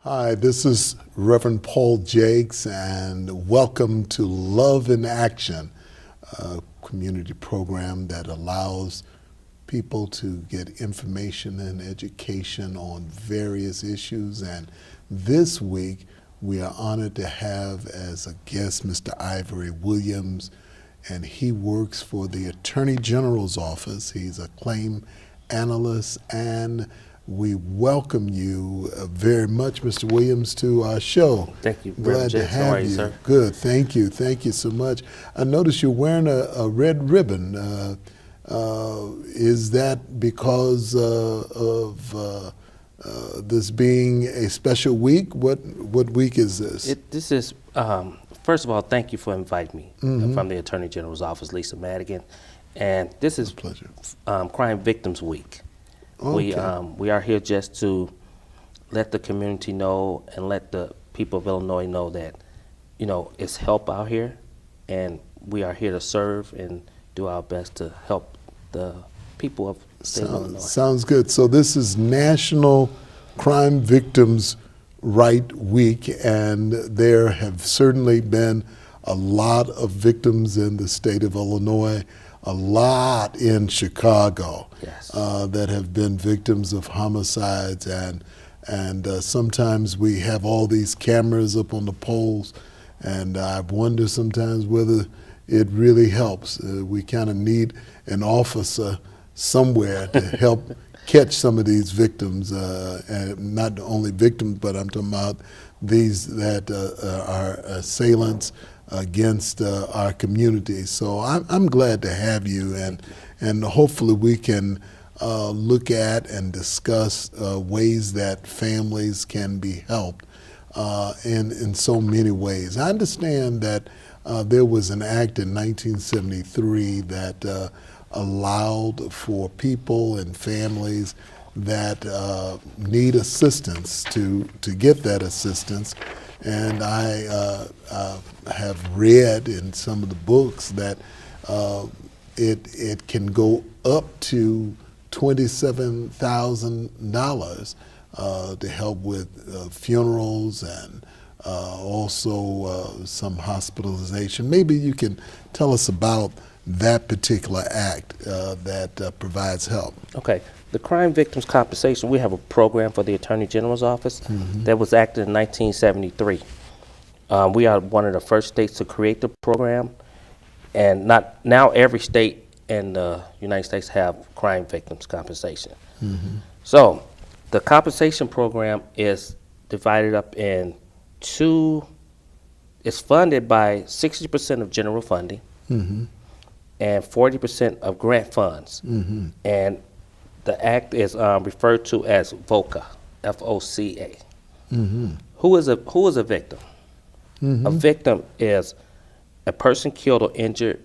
Hi, this is Reverend Paul Jakes, and welcome to Love in Action, a community program that allows people to get information and education on various issues. And this week, we are honored to have as a guest Mr. Ivory Williams, and he works for the Attorney General's office. He's a claim analyst, and we welcome you very much, Mr. Williams, to our show. Thank you. Glad to have How are you. sir? Good. Thank you. Thank you so much. I noticed you're wearing a red ribbon. Is that because of this being a special week? What week is this? This is, first of all, thank you for inviting me from the Attorney General's office, Lisa Madigan. And this is Pleasure. Crime Victims Week. Okay. We are here just to let the community know and let the people of Illinois know that, it's help out here, and we are here to serve and do our best to help the people of the state of Illinois. Sounds good. So this is National Crime Victims' Right Week, and there have certainly been a lot of victims in the state of Illinois, a lot in Chicago. Yes. That have been victims of homicides, and sometimes we have all these cameras up on the poles, and I wonder sometimes whether it really helps. We kind of need an officer somewhere to help catch some of these victims, and not only victims, but I'm talking about these that are assailants against our community. So I'm glad to have you, and hopefully we can look at and discuss ways that families can be helped in so many ways. I understand that there was an act in 1973 that allowed for people and families that need assistance to get that assistance. And I have read in some of the books that it can go up to $27,000 to help with funerals and also some hospitalization. Maybe you can tell us about that particular act that provides help. Okay. The Crime Victims Compensation, we have a program for the Attorney General's office that was acted in 1973. We are one of the first states to create the program, and now every state in the United States have crime victims compensation. So the compensation program is divided up in two. It's funded by 60% of general funding and 40% of grant funds. And the act is referred to as VOCA, F-O-C-A. Who is a victim? A victim is a person killed or injured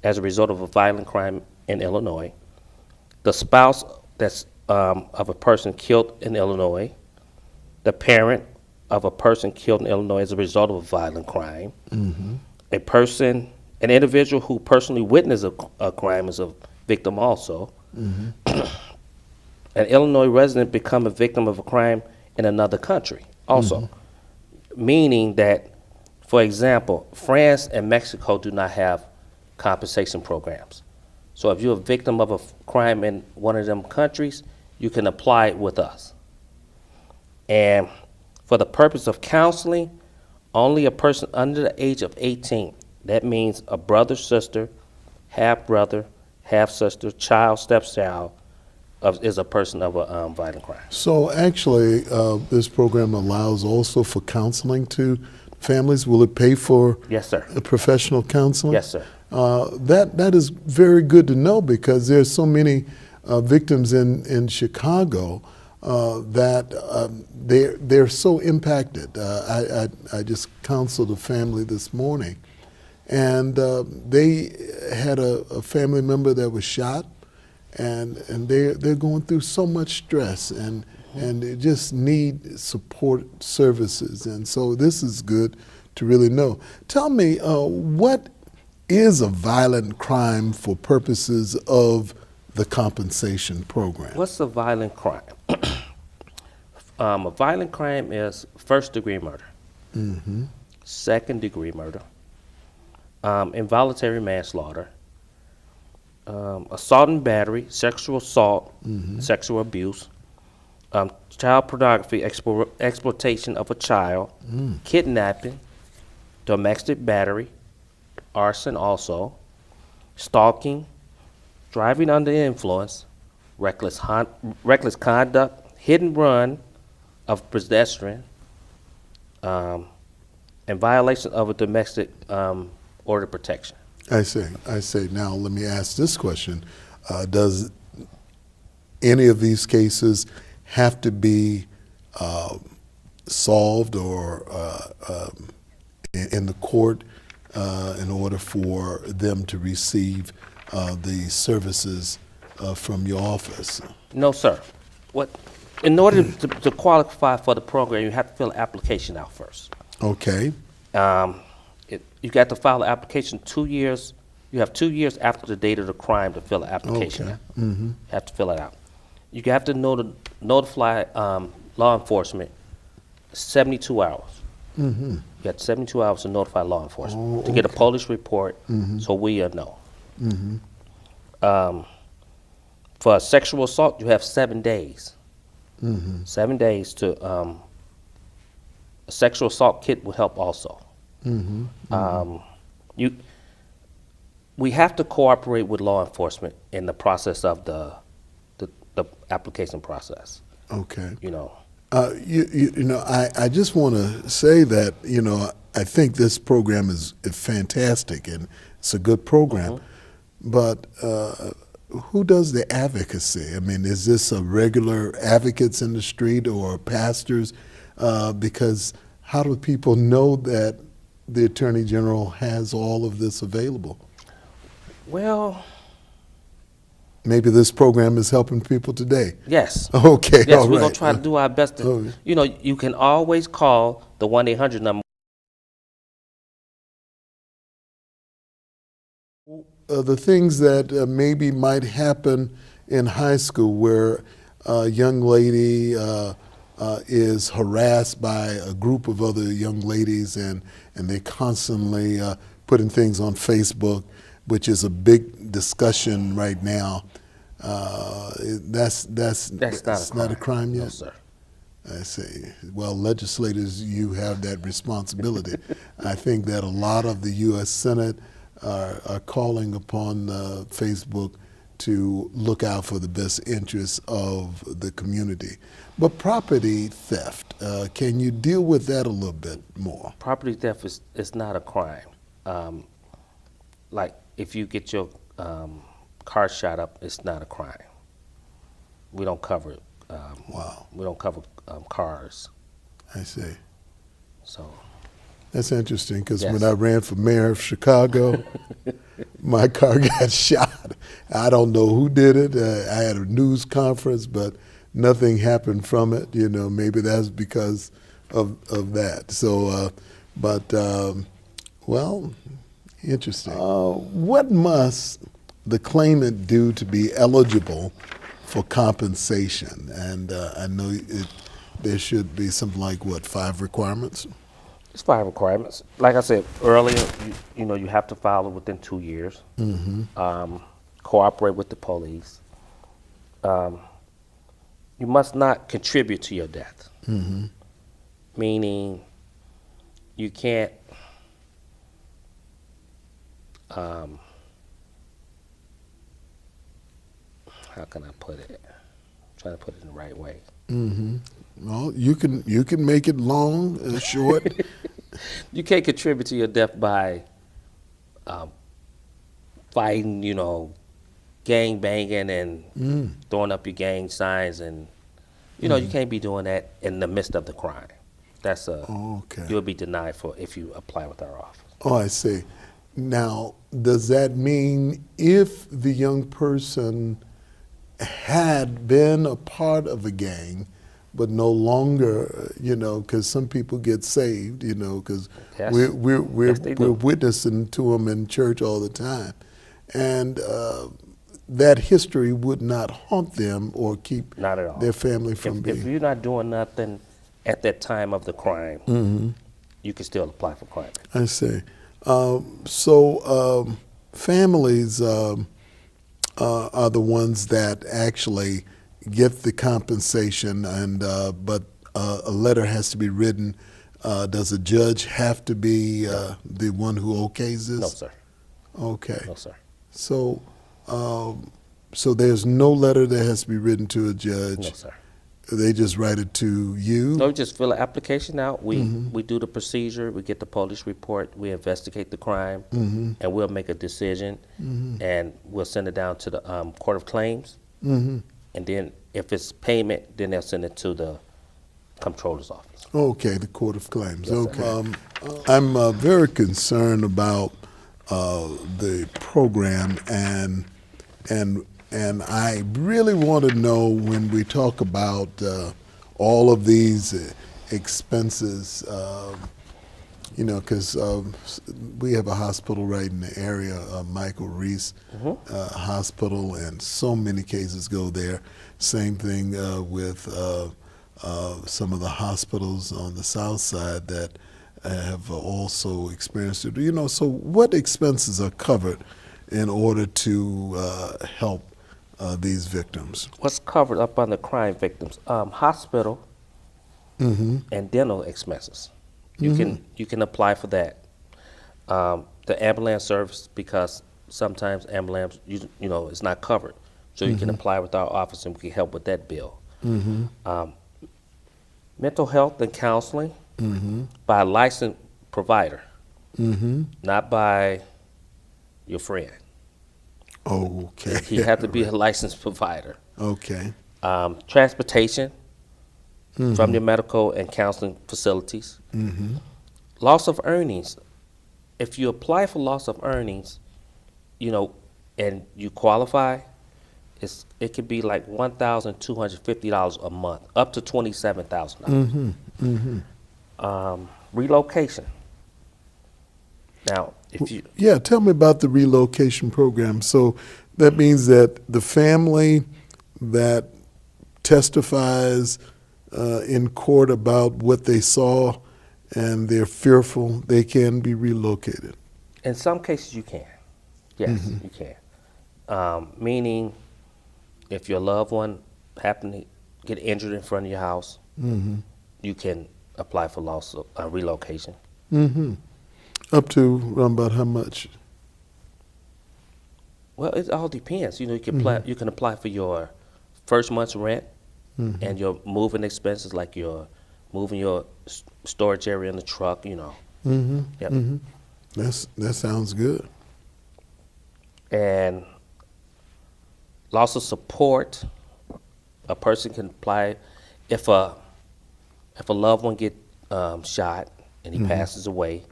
as a result of a violent crime in Illinois, the spouse that's of a person killed in Illinois, the parent of a person killed in Illinois as a result of a violent crime, an individual who personally witnessed a crime is a victim also. An Illinois resident become a victim of a crime in another country also, meaning that, for example, France and Mexico do not have compensation programs. So if you're a victim of a crime in one of them countries, you can apply it with us. And for the purpose of counseling, only a person under the age of 18, that means a brother, sister, half-brother, half-sister, child, stepchild, is a person of a violent crime. So actually, this program allows also for counseling to families. Will it pay for Yes, sir. Professional counseling? Yes, sir. That is very good to know, because there's so many victims in Chicago that they're so impacted. I just counseled a family this morning, and they had a family member that was shot, and they're going through so much stress, and they just need support services. And so this is good to really know. Tell me, what is a violent crime for purposes of the compensation program? What's a violent crime? A violent crime is first-degree murder, Mm-hmm. second-degree murder, involuntary manslaughter, assault and battery, sexual assault, sexual abuse, child pornography, exploitation of a child, kidnapping, domestic battery, arson also, stalking, driving under the influence, reckless conduct, hit and run of pedestrian, and violation of a domestic order protection. I say. Now, let me ask this question. Does any of these cases have to be solved or in the court in order for them to receive the services from your office? No, sir. In order to qualify for the program, you have to fill an application out first. Okay. You got to file an application 2 years. You have 2 years after the date of the crime to fill an application Okay. out. You have to fill it out. You have to notify law enforcement 72 hours. You got 72 hours to notify law enforcement to get a police report so we know. For a sexual assault, you have 7 days. 7 days to a sexual assault kit would help also. We have to cooperate with law enforcement in the process of the application process. Okay. You know, I just want to say that, I think this program is fantastic and it's a good program. But who does the advocacy? I mean, is this a regular advocates in the street or pastors? Because how do people know that the Attorney General has all of this available? well, Maybe this program is helping people today. yes. Okay, Yes, all we're right. gonna try to do our best to. You can always call the 1-800 number. The things that maybe might happen in high school where a young lady is harassed by a group of other young ladies and they constantly putting things on Facebook, which is a big discussion right now. That's not a crime yet? No, sir. I say, well, legislators, you have that responsibility. I think that a lot of the U.S. Senate are calling upon Facebook to look out for the best interests of the community. But property theft, can you deal with that a little bit more? Property theft is not a crime. Like if you get your car shot up, it's not a crime. We don't cover it. Wow, We don't cover cars. I see. So That's interesting because Yes. when I ran for mayor of Chicago, my car got shot. I don't know who did it. I had a news conference, but nothing happened from it. Maybe that's because of that. So, well, interesting. What must the claimant do to be eligible for compensation? And I know there should be something like, 5 requirements? it's 5 requirements. Like I said earlier, you have to file it within 2 years. Cooperate with the police. You must not contribute to your death. Meaning, you can't. How can I put it? I'm trying to put it in the right way. Well, you can make it long, short. You can't contribute to your death by fighting, gang banging and throwing up your gang signs, and you can't be doing that in the midst of the crime. That's Okay. you'll be denied for if you apply with our office. Oh, I see. Now, does that mean if the young person had been a part of a gang, but no longer, because some people get saved, because Yes. we're Yes, they do. witnessing to them in church all the time, and that history would not haunt them or keep Not at all. their family from If being. you're not doing nothing at that time of the crime, you can still apply for crime. I see. So families are the ones that actually get the compensation, and but a letter has to be written. Does a judge have to be the one who okays this? No, sir. Okay. No, sir. So, so there's no letter that has to be written to a judge. No, sir. They just write it to you. No, we just fill an application out. We do the procedure. We get the police report. We investigate the crime, and we'll make a decision, and we'll send it down to the Court of Claims. And then if it's payment, then they'll send it to the comptroller's office. Okay, the Court of Claims. Yes, Okay. I'm very concerned about the program, and I really want to know, when we talk about all of these expenses, you know, because we have a hospital right in the area, Michael Reese Hospital, and so many cases go there. Same thing with some of the hospitals on the south side that have also experienced it. You know, so what expenses are covered in order to help these victims? What's covered up under crime victims? Hospital and dental expenses. You can apply for that. The ambulance service, because sometimes ambulance, you know, it's not covered, so you can apply with our office and we can help with that bill. Mental health and counseling by a licensed provider, not by your friend. Okay. He had to be a licensed provider. Okay. Transportation from your medical and counseling facilities. Loss of earnings. If you apply for loss of earnings, you know, and you qualify, it could be like $1,250 a month, up to $27,000. Relocation. Now, if you Yeah, tell me about the relocation program. So that means that the family that testifies in court about what they saw and they're fearful, they can be relocated. in some cases you can, yes, you can. Meaning, if your loved one happened to get injured in front of your house, you can apply for loss of relocation. Up to around about how much? Well, it all depends. You know, you can apply for your first month's rent and your moving expenses, like your moving your storage area in the truck. You know. Yep. That sounds good. And loss of support. A person can apply if a loved one get shot and he passes away.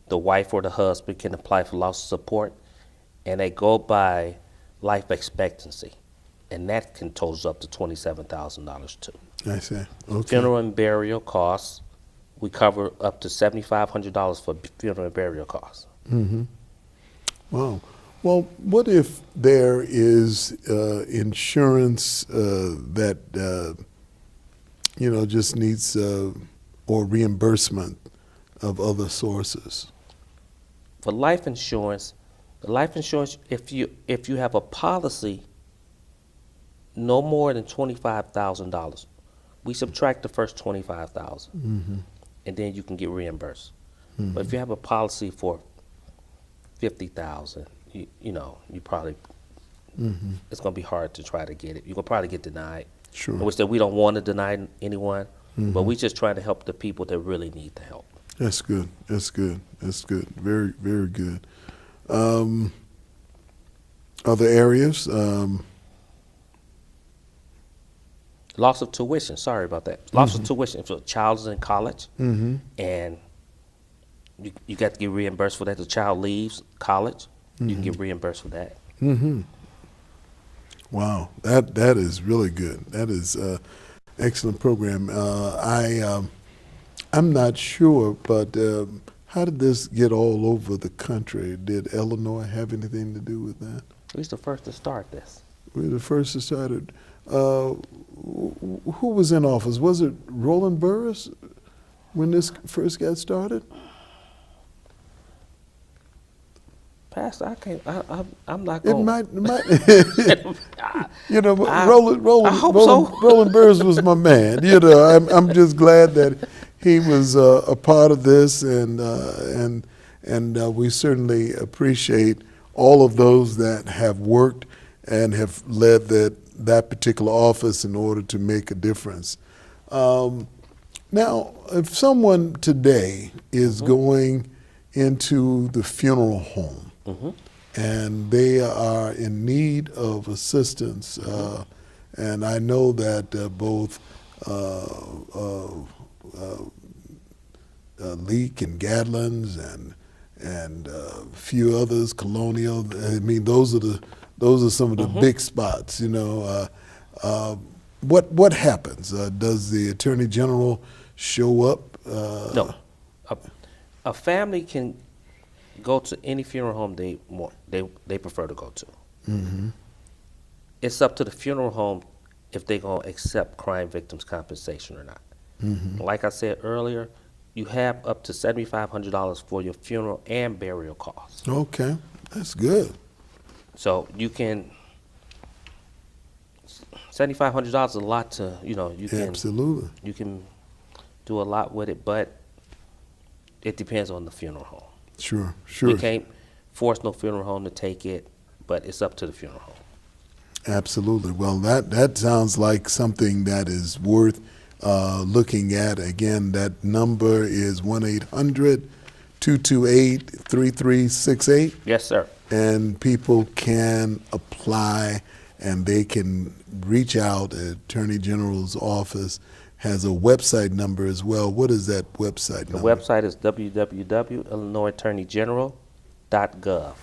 The wife or the husband can apply for loss of support, and they go by life expectancy, and that can total up to $27,000 too. I see. Okay. Funeral and burial costs, we cover up to $7,500 for funeral and burial costs. Wow. Well, what if there is insurance that you know, just needs or reimbursement of other sources? For life insurance, if you have a policy no more than $25,000, we subtract the first $25,000, and then you can get reimbursed. But if you have a policy for $50,000, you know, you probably it's going to be hard to try to get it. You're going to probably get denied. Sure. Which that we don't want to deny anyone, but we just trying to help the people that really need the help. That's good. That's good. That's good. Very, very good. Other areas? Loss of tuition. Sorry about that. Loss of tuition. If a child is in college and you got to get reimbursed for that, the child leaves college, you can get reimbursed for that. Wow, that is really good. That is excellent program. I'm not sure, but how did this get all over the country? Did Illinois have anything to do with that? We was the first to start this. We were the first that started. Who was in office? Was it Roland Burris when this first got started? Pastor, I can't. I'm not It going. might. You know, I hope so. Roland Burris was my man. You know, I'm just glad that he was a part of this, and we certainly appreciate all of those that have worked and have led that particular office in order to make a difference. Now, if someone today is going into the funeral home and they are in need of assistance, and I know that both Leak and Gadlins and a few others, Colonial. I mean, those are some of the big spots. You know, what happens? Does the Attorney General show up? No, a family can go to any funeral home they want. They prefer to go to. It's up to the funeral home if they're gonna accept crime victims' compensation or not. Like I said earlier, you have up to $7,500 for your funeral and burial costs. Okay, that's good. So you can, $7,500 is a lot to, you can. Absolutely. You can do a lot with it, but it depends on the funeral home. Sure. We can't force no funeral home to take it, but it's up to the funeral home. Absolutely. Well, that sounds like something that is worth looking at. Again, that number is 1-800-228-3368. Yes, sir. And people can apply and they can reach out. Attorney General's office has a website number as well. What is that website number? The website is www.illinoisattorneygeneral.gov.